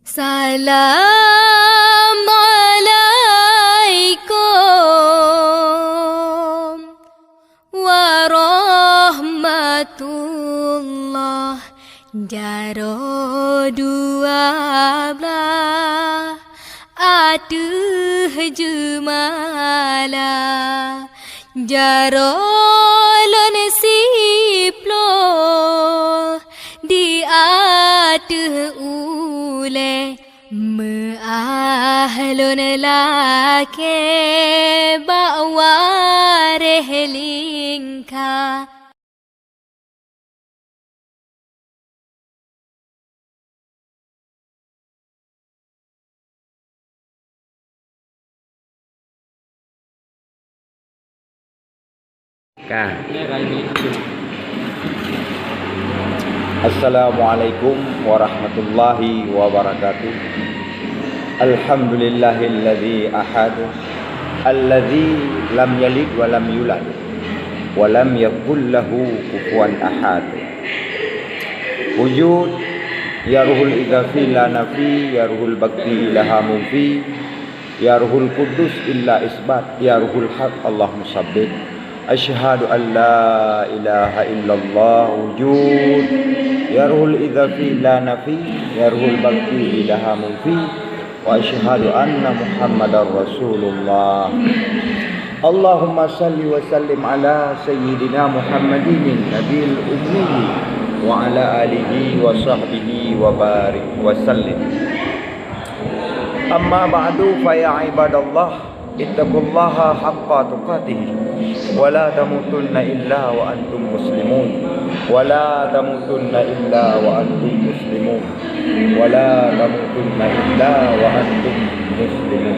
Assalamualaikum warahmatullah. Jaro 12 atuh jumala jaro lon siplo di atuh ule meahlon lake bawa rehlingka. Assalamualaikum warahmatullahi wabarakatuh. Alhamdulillahilladzi ahad alladzi lam yalid wa lam yulad wa lam yakul lahu kufuwan ahad. Wujud ya ruhul idzafi la nafi ya ruhul bakti ilaha mufi ya ruhul kudus illa isbat ya ruhul haq Allahumma sabbit. Asyhadu an la ilaha illallah wujud ya ruhul idzafi la nafi ya ruhul bakti ilaha mufi wa asyhadu anna muhammadar rasulullah. Allahumma salli wa sallim ala sayyidina Muhammadin nabiyil ummi wa ala alihi wa sahbihi wa barik wa sallim. Amma ba'du fa ya ibadallah ittaqullaha haqqa tuqatih wa la tamutunna illa wa antum muslimun wa la tamutunna illa wa antum muslimun wa la tamutunna illa wa antum muslimun.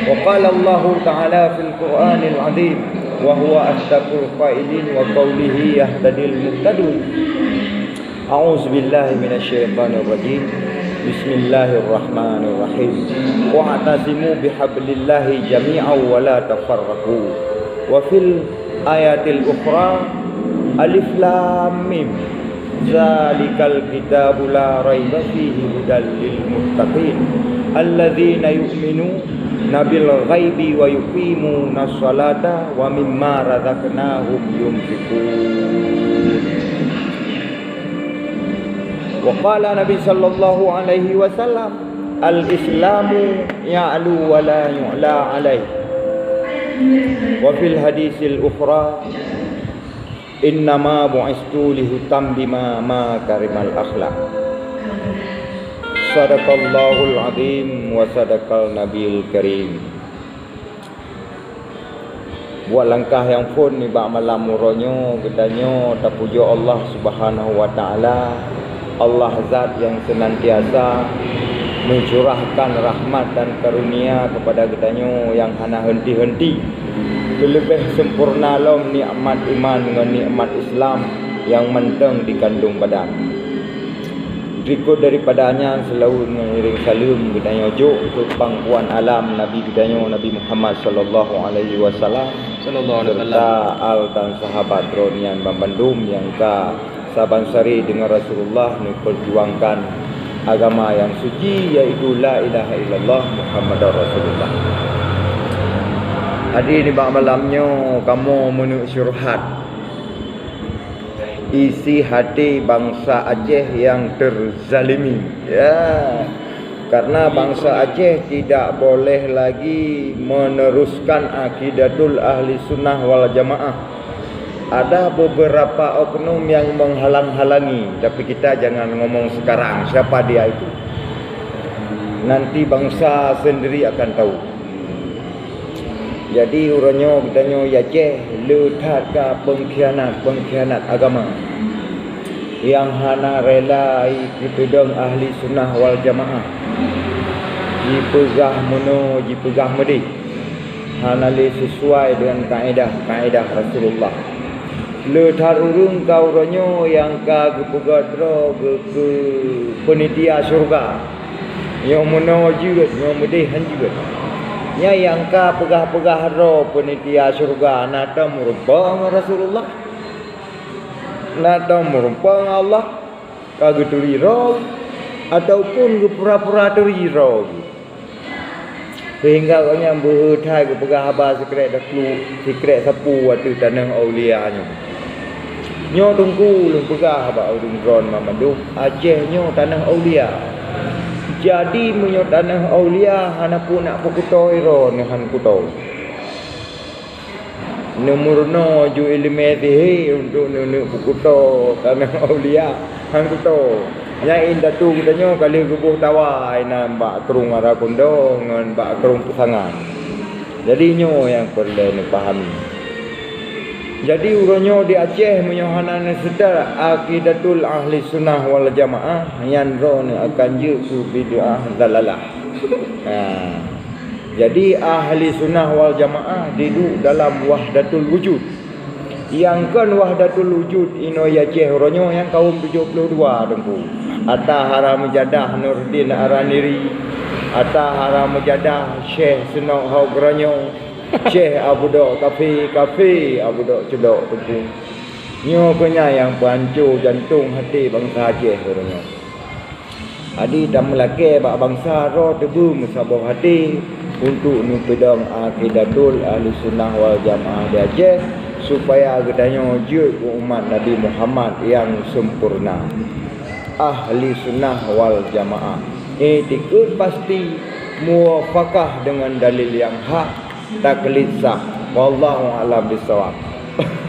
Wa qala Allah ta'ala fil Qur'anil 'azim wa huwa asdaqul qailin wa qawlihi yahtadil muhtadun. A'udzu billahi minasy syaithanir rajim. Bismillahirrahmanirrahim. Wa'tasimu bihablillahi jami'an wa la tafarraqu. Wa fil ayatil ukhra alif lam mim. Zalikal kitabu la raiba fihi hudal lil muttaqin alladzina yu'minuna bil ghaibi wa yuqimuna sholata wa mimma razaqnahum yunfiqun. Wa qala Nabi sallallahu alaihi wasallam al-islamu ya'lu wa la yu'la alaihi. Wa fil hadisil ukhra innama bu'istu lihutammima makarimal akhlaq. Sadaqallahul azim wa sadaqal nabiyul karim. Buat langkah yang pun ni bak malam muronyo gedanyo tapujo Allah Subhanahu wa taala. Allah zat yang senantiasa mencurahkan rahmat dan karunia kepada gedanyo yang hana henti-henti. Lebih sempurna lom nikmat iman dengan nikmat Islam yang menteng dikandung badan. Berikut daripadanya selalu mengiring salam gedanyo juk ke pangkuan alam Nabi gedanyo Nabi Muhammad sallallahu alaihi wasallam serta al dan sahabat ronian Bandung yang ka saban sari dengan Rasulullah ni perjuangkan agama yang suci iaitu la ilaha illallah Muhammadar Rasulullah. Hari ni bak malamnya kamu menuk syurhat isi hati bangsa Aceh yang terzalimi. Ya, karena bangsa Aceh tidak boleh lagi meneruskan akidatul ahli sunnah wal jamaah. Ada beberapa oknum yang menghalang-halangi, tapi kita jangan ngomong sekarang siapa dia itu. Nanti bangsa sendiri akan tahu. Jadi uranyo gedanyo Aceh letak ke pengkhianat agama yang hana rela ikutudang ahli sunnah wal jamaah. Dipegah mono, dipegah medi. Hana le sesuai dengan kaedah Rasulullah. Le tarurung kau ronyo yang ka gepegadro ke penitia syurga. Yang mono juga, yang medi han juga. Nya yang ka pegah-pegah ro penitia syurga nata merumpang Rasulullah. Nata merumpang Allah. Ka getuli ro ataupun ke pura-pura terira sehingga katanya berhai ke pegah habar sekret dak lu sekret sapu atu tanah aulia nyo tunggu lung pegah ba udung ron mamadu Aceh nyo tanah aulia jadi menyo tanah aulia hana pun nak pukutoi ro nehan kutoi numurno ju ilmetihi untuk nunu pukuto tanah aulia hang kuto nya inda tu kudanyo kali gubuh tawai na mbak kerung ara kondo ngan mbak kerung pesangan jadi nyo yang perlu dipahami. Jadi uronyo di Aceh menyohanan sedar akidatul ahli sunnah wal jamaah yang ron akan je ku bid'ah dalalah. Jadi ahli sunnah wal jamaah duduk dalam wahdatul wujud. Yang kan wahdatul wujud ino ya Aceh uronyo yang kaum 72 dengku. Atta haram jadah Nurdin Araniri, atta haram jadah Syekh Senok Haugranyo, Syekh Abu Dok Kafi Abu Dok Cedok Tepung. Nyo kena yang pancur jantung hati bangsa Aceh orangnya. Adi dah melake bak bangsa ro tebu musabah hati untuk nu pedang akidatul ahli sunnah wal jamaah di Aceh supaya gedanyo wujud umat Nabi Muhammad yang sempurna. Ahli sunnah wal jamaah. Tikut pasti muwafaqah dengan dalil yang hak taklid sah wallahu a'lam bissawab.